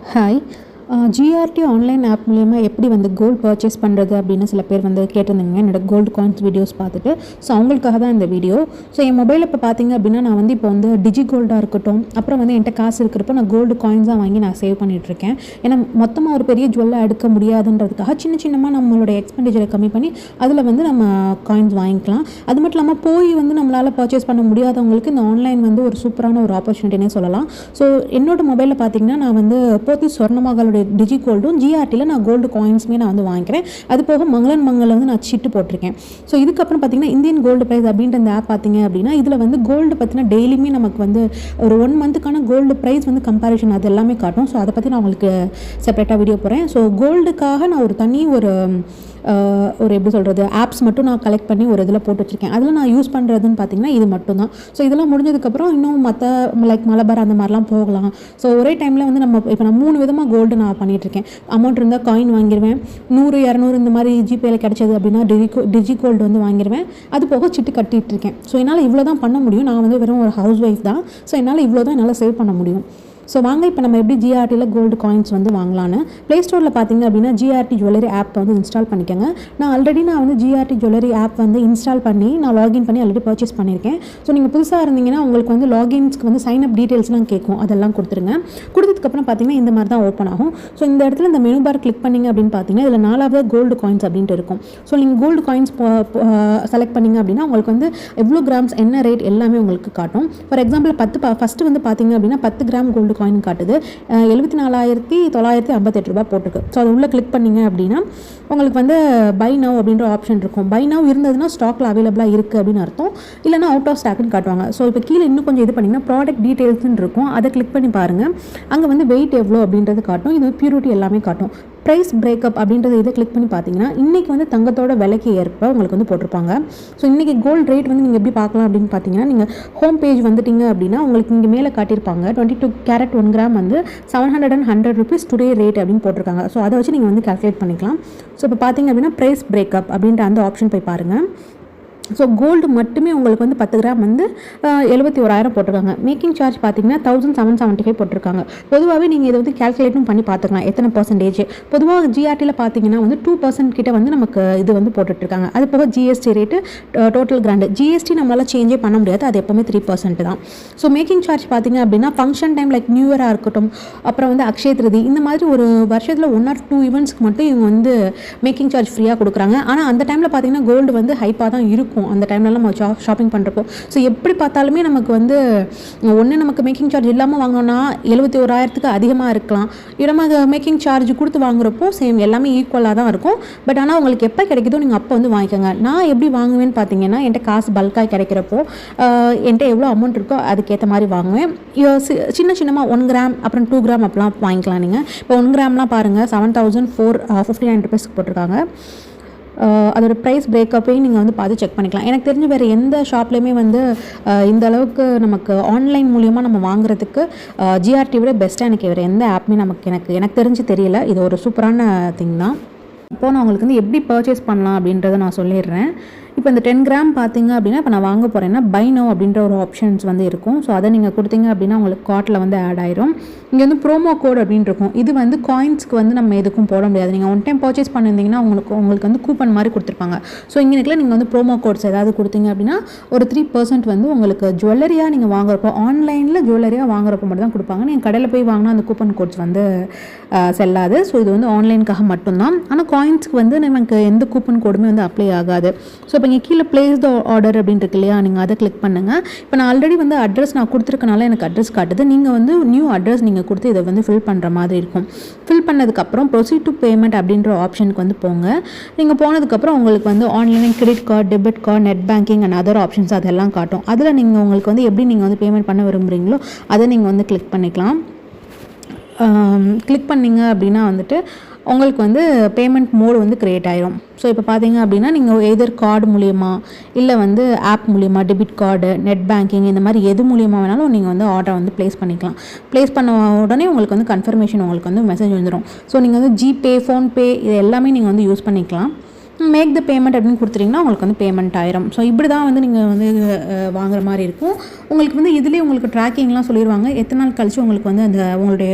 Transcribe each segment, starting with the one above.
Hi. GRT online app மூலயமா எப்படி வந்து கோல்டு பர்ச்சேஸ் பண்ணுறது அப்படின்னு சில பேர் வந்து கேட்டிருந்தீங்க என்னோடய கோல்டு காயின்ஸ் வீடியோஸ் பார்த்துட்டு. ஸோ அவங்களுக்காக தான் இந்த வீடியோ. ஸோ என் மொபைலில் இப்போ பார்த்தீங்க அப்படின்னா நான் வந்து இப்போ வந்து டிஜி கோல்டாக இருக்கட்டும், அப்புறம் வந்து என்கிட்ட காசு இருக்கிறப்போ நான் கோல்டு காயின்ஸாக வாங்கி நான் சேவ் பண்ணிகிட்ருக்கேன். ஏன்னா மொத்தமாக ஒரு பெரிய ஜுவல்லாக எடுக்க முடியாதுன்றதுக்காக சின்னமாக நம்மளோட எக்ஸ்பெண்டிச்சரை கம்மி பண்ணி அதில் வந்து நம்ம காயின்ஸ் வாங்கிக்கலாம். அது மட்டும் இல்லாமல் போய் வந்து நம்மளால் பர்ச்சேஸ் பண்ண முடியாதவங்களுக்கு இந்த ஆன்லைன் வந்து ஒரு சூப்பரான ஒரு ஆப்பர்ச்சுனிட்டினே சொல்லலாம். ஸோ என்னோடய மொபைலில் பார்த்தீங்கன்னா நான் வந்து போத்தி சொர்ணமகளுடைய டிஜி கோல்டும் ஜிஆர்டியில் நான் கோல்டு காயின்ஸுமே நான் வந்து வாங்கிக்கிறேன். அது போக மங்களில் வந்து நான் சிட்டு போட்டிருக்கேன். ஸோ இதுக்கப்புறம் பார்த்தீங்கன்னா இந்தியன் கோல்டு ப்ரைஸ் அப்படின்ற இந்த ஆப் பார்த்தீங்க அப்படின்னா இதில் வந்து கோல்டு பற்றின டெய்லியுமே நமக்கு வந்து ஒரு 1 மந்த்துக்கான கோல்டு ப்ரைஸ் வந்து கம்பேரிஷன் அது எல்லாமே காட்டும். ஸோ அதை பற்றி நான் உங்களுக்கு செப்பரேட்டாக வீடியோ போகிறேன். ஸோ கோல்டுக்காக நான் ஒரு தனி ஒரு எப்படி சொல்கிறது ஆப்ஸ் மட்டும் நான் கலெக்ட் பண்ணி ஒரு இதில் போட்டு வச்சுருக்கேன். அதில் நான் யூஸ் பண்ணுறதுன்னு பார்த்தீங்கன்னா இது மட்டும்தான். ஸோ இதெல்லாம் முடிஞ்சதுக்கப்புறம் இன்னும் மற்ற லைக் மலபார் அந்த மாதிரிலாம் போகலாம். ஸோ ஒரே டைமில் வந்து இப்போ நான் 3 விதமாக கோல்டு நான் பண்ணிகிட்ருக்கேன். அமௌண்ட் இருந்தால் காயின் வாங்கிடுவேன், 100 200 இந்த மாதிரி ஜிபேயில் கிடச்சது அப்படின்னா டிஜி கோல்டு வந்து வாங்கிடுவேன். அது போக சிட்டு கட்டிகிட்டு இருக்கேன். ஸோ என்னால் இவ்வளோ தான் பண்ண முடியும். நான் வந்து வெறும் ஒரு ஹவுஸ் ஒய்ஃப் தான். ஸோ என்னால் இவ்வளோ தான் என்னால் சேவ் பண்ண முடியும். ஸோ வாங்க இப்போ நம்ம எப்படி ஜிஆர்டியில் கோல்டு காயின்ஸ் வந்து வாங்கலான்னு. ப்ளே ஸ்டோரில் பார்த்தீங்க அப்படின்னா ஜிஆர்டி ஜுவல்லரி ஆப் வந்து இன்ஸ்டால் பண்ணிக்கோங்க. நான் வந்து ஜிஆர்டி ஜுவல்லரி ஆப் வந்து இன்ஸ்டால் பண்ணி நான் லாகின் பண்ணி ஆல்ரெடி பர்ச்சேஸ் பண்ணியிருக்கேன். ஸோ நீங்கள் புதுசாக இருந்தீங்கன்னா உங்களுக்கு வந்து லாகின்ஸ்க்கு வந்து சைன் அப் டீட்டெயில்ஸ்லாம் கேட்கும். அதெல்லாம் கொடுத்துருங்க. கொடுத்ததுக்கப்புறம் பார்த்தீங்கன்னா இந்த மாதிரி தான் ஓப்பன் ஆகும். ஸோ இந்த இடத்துல இந்த மெனு பார் கிளிக் பண்ணிங்க அப்படின்னு பார்த்தீங்கன்னா இதில் 4வது கோல்டு காயின்ஸ் அப்படின்ட்டு இருக்கும். ஸோ நீங்கள் கோல்டு காயின்ஸ் செலக்ட் பண்ணிங்க அப்படின்னா உங்களுக்கு வந்து எவ்வளோ கிராம்ஸ் என்ன ரேட் எல்லாமே உங்களுக்கு காட்டும். ஃபார் எக்ஸாம்பிள் ஃபஸ்ட்டு வந்து பார்த்தீங்க அப்படின்னா 10 கிராம் கோல்டு காயின் காட்டுது. 74,958 ரூபாய் போட்டிருக்கு. ஸோ அது உள்ளே கிளிக் பண்ணிங்க அப்படின்னா உங்களுக்கு வந்து பை நவ் அப்படின்ற ஆப்ஷன் இருக்கும். பை நவ் இருந்ததுன்னா ஸ்டாக்கில் அவைலபிளாக இருக்குது அப்படின்னு அர்த்தம். இல்லைனா அவுட் ஆஃப் ஸ்டாக்னு காட்டுவாங்க. ஸோ இப்போ கீழே இன்னும் கொஞ்சம் இது பண்ணிங்கன்னா ப்ராடக்ட் டீட்டெயில்ஸ்ன்னு இருக்கும். அதை கிளிக் பண்ணி பாருங்கள். அங்கே வந்து வெயிட் எவ்வளோ அப்படின்றது காட்டும். இது பியூரிட்டி எல்லாமே காட்டும். ப்ரைஸ் பிரேக்கப் அப்படின்றத இதை கிளிக் பண்ணி பார்த்தீங்கன்னா இன்றைக்கி வந்து தங்கத்தோட விலைக்கு ஏற்ப உங்களுக்கு வந்து போட்டிருப்பாங்க. ஸோ இன்றைக்கி கோல்டு ரேட் வந்து நீங்கள் எப்படி பார்க்கலாம் அப்படின்னு பார்த்தீங்கன்னா நீங்கள் ஹோம் பேஜ் வந்துட்டீங்க அப்படின்னா உங்களுக்கு இங்கே மேலே காட்டியிருப்பாங்க 22 கேரட் 1 கிராம் வந்து 710 rupees டுடே ரேட் அப்படின்னு போட்டிருக்காங்க. ஸோ அதை வச்சு நீங்கள் வந்து கால்குலேட் பண்ணிக்கலாம். ஸோ இப்போ பார்த்தீங்க அப்படின்னா ப்ரைஸ் பிரேக்கப் அப்படின்ற அந்த ஆப்ஷன் போய் பாருங்கள். ஸோ கோல்டு மட்டுமே உங்களுக்கு வந்து 10 கிராம் வந்து 71,000 போட்டிருக்காங்க. மேக்கிங் சார்ஜ் பார்த்தீங்கன்னா 1,775 போட்டிருக்காங்க. பொதுவாகவே நீங்கள் இதை வந்து கேல்குலேட்டும் பண்ணி பார்த்துக்கலாம் எத்தனை பர்சன்டேஜ். பொதுவாக ஜிஆர்டியில் பார்த்தீங்கன்னா வந்து 2% கிட்ட வந்து நமக்கு இது வந்து போட்டுட்ருக்காங்க. அது போக GST rate total grand GST நம்மளால் சேஞ்சே பண்ண முடியாது. அது எப்போவுமே 3% தான். ஸோ மேக்கிங் சார்ஜ் பார்த்தீங்க அப்படின்னா ஃபங்க்ஷன் டைம் லைக் நியூ இயராக இருக்கட்டும், அப்புறம் வந்து அக்ஷய திருதி இந்த மாதிரி ஒரு வருஷத்தில் 1 or 2 ஈவெண்ட்ஸ்க்கு மட்டும் இவங்க வந்து மேக்கிங் சார்ஜ் ஃப்ரீயாக கொடுக்குறாங்க. ஆனால் அந்த டைமில் பார்த்தீங்கன்னா கோல்டு வந்து ஹைப்பாக தான் இருக்கும் அந்த டைம்லலாம் நம்ம ஷாப்பிங் பண்ணுறப்போ. ஸோ எப்படி பார்த்தாலுமே நமக்கு வந்து ஒன்று நமக்கு மேக்கிங் சார்ஜ் இல்லாமல் வாங்கினோன்னா 71,000க்கு அதிகமாக இருக்கலாம். நம்ம மேக்கிங் சார்ஜ் கொடுத்து வாங்குறப்போ சேம் எல்லாமே ஈக்குவலாக தான் இருக்கும். பட் ஆனால் உங்களுக்கு எப்போ கிடைக்குதோ நீங்கள் அப்போ வந்து வாங்கிக்கோங்க. நான் எப்படி வாங்குவேன்னு பார்த்தீங்கன்னா என்கிட்ட காசு பல்காக கிடைக்கிறப்போ என்கிட்ட எவ்வளோ அமௌண்ட் இருக்கோ அதுக்கேற்ற மாதிரி வாங்குவேன். சின்னமாக 1 கிராம் அப்புறம் 2 கிராம் அப்படிலாம் வாங்கிக்கலாம். நீங்கள் இப்போ 1 கிராம்லாம் பாருங்கள் 7,459 rupees போட்டிருக்காங்க. அதோட ப்ரைஸ் பிரேக்கப்பையும் நீங்கள் வந்து பார்த்து செக் பண்ணிக்கலாம். எனக்கு தெரிஞ்சு வேறு எந்த ஷாப்லேயுமே வந்து இந்த அளவுக்கு நமக்கு ஆன்லைன் மூலியமாக நம்ம வாங்குறதுக்கு ஜிஆர்டி விட பெஸ்ட்டாக எனக்கு வேறு எந்த ஆப்புமே எனக்கு தெரிஞ்சு தெரியல. இது ஒரு சூப்பரான திங் தான். இப்போது நான் உங்களுக்கு வந்து எப்படி பர்ச்சேஸ் பண்ணலாம் அப்படின்றத நான் சொல்லிடுறேன். இப்போ இந்த 10 கிராம் பார்த்தீங்க அப்படின்னா இப்போ நான் வாங்க போகிறேன்னா பை நவ் அப்படின்ற ஒரு ஆப்ஷன்ஸ் வந்து இருக்கும். ஸோ அதை நீங்கள் கொடுத்தீங்க அப்படின்னா உங்களுக்கு கார்ட்டில் வந்து ஆட் ஆயிரும். இங்கே வந்து ப்ரோமோ கோட் அப்படின்னு இருக்கும். இது வந்து காயின்ஸ்க்கு வந்து நம்ம எதுக்கும் போட முடியாது. நீங்கள் ஒன் டைம் பர்ச்சேஸ் பண்ணியிருந்தீங்கன்னா உங்களுக்கு வந்து கூப்பன் மாதிரி கொடுத்துருப்பாங்க. ஸோ இங்கே நீங்கள் வந்து ப்ரோமோ கோட்ஸ் ஏதாவது கொடுத்தீங்க அப்படின்னா ஒரு 3% வந்து உங்களுக்கு ஜுவல்லரியாக நீங்கள் வாங்குறப்போ ஆன்லைனில் ஜுவல்லரியாக வாங்குறப்போ மட்டும் தான் கொடுப்பாங்க. நீங்கள் கடையில் போய் வாங்கினா அந்த கூப்பன் கோட்ஸ் வந்து செல்லாது. ஸோ இது வந்து ஆன்லைனுக்காக மட்டும்தான். ஆனால் காயின்ஸ்க்கு வந்து நமக்கு எந்த கூப்பன் கோடுமே வந்து அப்ளை ஆகாது. ஸோ இப்போ இங்கே கீழே பிளேஸ் த ஆர்டர் அப்படின்னு இருக்கு இல்லையா, நீங்கள் அதை கிளிக் பண்ணுங்கள். இப்போ நான் ஆல்ரெடி வந்து அட்ரஸ் நான் கொடுத்துருக்கனால எனக்கு அட்ரஸ் காட்டுது. நீங்கள் வந்து நியூ அட்ரஸ் நீங்கள் கொடுத்து இதை வந்து ஃபில் பண்ணுற மாதிரி இருக்கும். ஃபில் பண்ணதுக்கப்புறம் ப்ரொசீட் டு பேமெண்ட் அப்படின்ற ஆப்ஷனுக்கு வந்து போங்க. நீங்கள் போனதுக்கப்புறம் உங்களுக்கு வந்து online credit card, debit card, net banking and other options அதெல்லாம் காட்டும். அதில் நீங்கள் உங்களுக்கு வந்து எப்படி நீங்கள் வந்து பேமெண்ட் பண்ண விரும்புகிறீங்களோ அதை நீங்கள் வந்து கிளிக் பண்ணிக்கலாம். கிளிக் பண்ணிங்க அப்படின்னா வந்துட்டு உங்களுக்கு வந்து பேமெண்ட் மோடு வந்து க்ரியேட் ஆயிரும். ஸோ இப்போ பார்த்தீங்க அப்படின்னா நீங்கள் எதர் கார்டு மூலியமா இல்லை வந்து ஆப் மூலியமாக டெபிட் கார்டு, நெட் பேங்கிங் இந்த மாதிரி எது மூலியமாக வேணாலும் நீங்கள் வந்து ஆர்டரை வந்து ப்ளேஸ் பண்ணிக்கலாம். ப்ளேஸ் பண்ண உடனே உங்களுக்கு வந்து கன்ஃபர்மேஷன் உங்களுக்கு வந்து மெசேஜ் வந்துடும். ஸோ நீங்கள் வந்து ஜிபே, ஃபோன்பே இது எல்லாமே நீங்கள் வந்து யூஸ் பண்ணிக்கலாம். மேக் த பேமெண்ட் அப்படின்னு கொடுத்துட்டிங்கன்னா உங்களுக்கு வந்து பேமெண்ட் ஆயிரும். ஸோ இப்படி தான் வந்து நீங்கள் வந்து வாங்குற மாதிரி இருக்கும். உங்களுக்கு வந்து இதுலேயே உங்களுக்கு ட்ராக்கிங்லாம் சொல்லிடுவாங்க, எத்தனை நாள் கழிச்சு உங்களுக்கு வந்து அந்த உங்களுடைய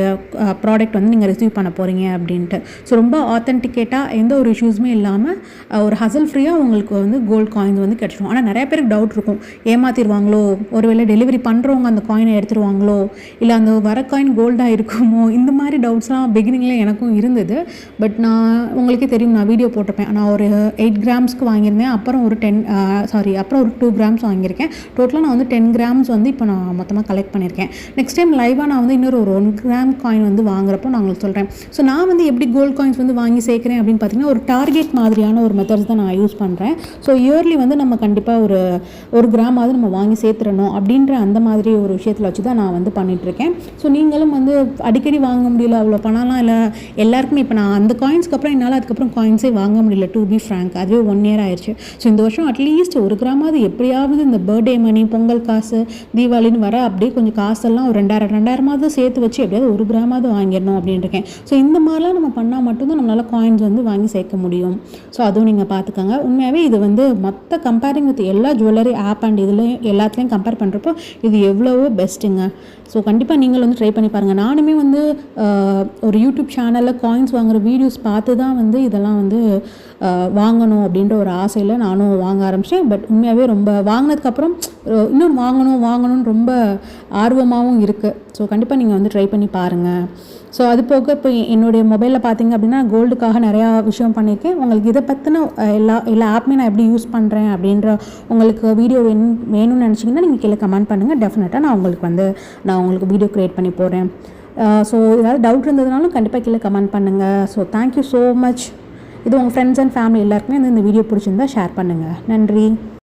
ப்ராடக்ட் வந்து நீங்கள் ரிசீவ் பண்ண போகிறீங்க அப்படின்ட்டு. ஸோ ரொம்ப ஆத்தென்டிகேட்டாக எந்த ஒரு இஷ்யூஸுமே இல்லாமல் ஒரு ஹசல் ஃப்ரீயாக உங்களுக்கு வந்து கோல்டு காயின்ஸ் வந்து கிடச்சிடும். ஆனால் நிறைய பேருக்கு டவுட் இருக்கும், ஏமாற்றிடுவாங்களோ, ஒருவேளை டெலிவரி பண்ணுறவங்க அந்த காயினை எடுத்துருவாங்களோ, இல்லை அந்த வர காயின் கோல்டாக இருக்குமோ, இந்த மாதிரி டவுட்ஸ்லாம் பிகினிங்கில் எனக்கும் இருந்தது. பட் நான் உங்களுக்கே தெரியும், நான் வீடியோ போட்டிருப்பேன். நான் ஒரு 8 கிராம்ஸ்க்கு வாங்கியிருந்தேன், அப்புறம் ஒரு 2 கிராம்ஸ் வாங்கியிருக்கேன். டோட்டலாக நான் வந்து 10 கிராம்ஸ் வந்து இப்போ நான் மொத்தமாக கலெக்ட் பண்ணியிருக்கேன். நெக்ஸ்ட் டைம் லைவாக நான் வந்து இன்னொரு ஒரு 1 கிராம் காயின் வந்து வாங்குறப்போ நான் உங்களுக்கு சொல்கிறேன். ஸோ நான் வந்து எப்படி கோல்டு காயின்ஸ் வந்து வாங்கி சேர்க்குறேன் அப்படின்னு பார்த்தீங்கன்னா, ஒரு டார்கெட் மாதிரியான ஒரு மெத்தட்ஸ் தான் நான் யூஸ் பண்ணுறேன். ஸோ இயர்லி வந்து நம்ம கண்டிப்பாக ஒரு கிராமாவது நம்ம வாங்கி சேர்த்துடணும் அப்படின்ற அந்த மாதிரி ஒரு விஷயத்தில் வச்சு தான் நான் வந்து பண்ணிகிட்ருக்கேன். ஸோ நீங்களும் வந்து அடிக்கடி வாங்க முடியல, அவ்வளோ பணம்லாம் இல்லை எல்லாருக்குமே. இப்போ நான் அந்த காயின்ஸ்க்கு அப்புறம் என்னால் அதுக்கப்புறம் காயின்ஸே வாங்க முடியல, டு பி ஃப்ராங்க். அதுவே 1 இயர் ஆயிடுச்சு. ஸோ இந்த வருஷம் அட்லீஸ்ட் ஒரு கிராமாவது எப்படியாவது இந்த பர்த்டே மணி, பொங்கல் காசு, தீபாவளின்னு வர அப்படியே கொஞ்சம் காசெல்லாம் ஒரு 2000 சேர்த்து வச்சு எப்படியாவது ஒரு கிராமாவது வாங்கிடணும் அப்படின்னு இருக்கேன். ஸோ இந்த மாதிரிலாம் நம்ம பண்ணால் மட்டும்தான் நம்மளால் காயின்ஸ் வந்து வாங்கி சேர்க்க முடியும். ஸோ அதுவும் நீங்கள் பார்த்துக்கோங்க. உண்மையாகவே இது வந்து மற்ற கம்பேரிங் வித் எல்லா ஜுவல்லரி ஆப் அண்ட் இதுலேயும் எல்லாத்துலேயும் கம்பேர் பண்ணுறப்போ இது எவ்வளவோ பெஸ்ட்டுங்க. ஸோ கண்டிப்பாக நீங்கள் வந்து ட்ரை பண்ணி பாருங்கள். நானுமே வந்து ஒரு யூடியூப் சேனலில் காயின்ஸ் வாங்குகிற வீடியோஸ் பார்த்து தான் வந்து இதெல்லாம் வந்து வாங்கணும் அப்படின்ற ஒரு ஆசையில் நானும் வாங்க ஆரம்பித்தேன். பட் உண்மையாகவே ரொம்ப வாங்கினதுக்கப்புறம் இன்னும் வாங்கணும்னு ரொம்ப ஆர்வமாகவும் இருக்குது. ஸோ கண்டிப்பாக நீங்கள் வந்து ட்ரை பண்ணி பாருங்கள். ஸோ அது போக இப்போ என்னுடைய மொபைலில் பார்த்தீங்க அப்படின்னா கோல்டுக்காக நிறையா விஷயம் பண்ணியிருக்கேன். உங்களுக்கு இதை பற்றின எல்லா ஆப்புமே நான் எப்படி யூஸ் பண்ணுறேன் அப்படின்ற உங்களுக்கு வீடியோ வேணும்னு நினச்சிங்கன்னா நீங்கள் கீழே கமெண்ட் பண்ணுங்கள். டெஃபினட்டாக நான் உங்களுக்கு வீடியோ க்ரியேட் பண்ணி போடுறேன். ஸோ ஏதாவது டவுட் இருந்ததுனாலும் கண்டிப்பாக கீழே கமெண்ட் பண்ணுங்கள். So thank you so much. இது உங்கள் ஃப்ரெண்ட்ஸ் அண்ட் ஃபேமிலி எல்லாருக்குமே வந்து இந்த வீடியோ பிடிச்சிருந்தா ஷேர் பண்ணுங்கள். நன்றி.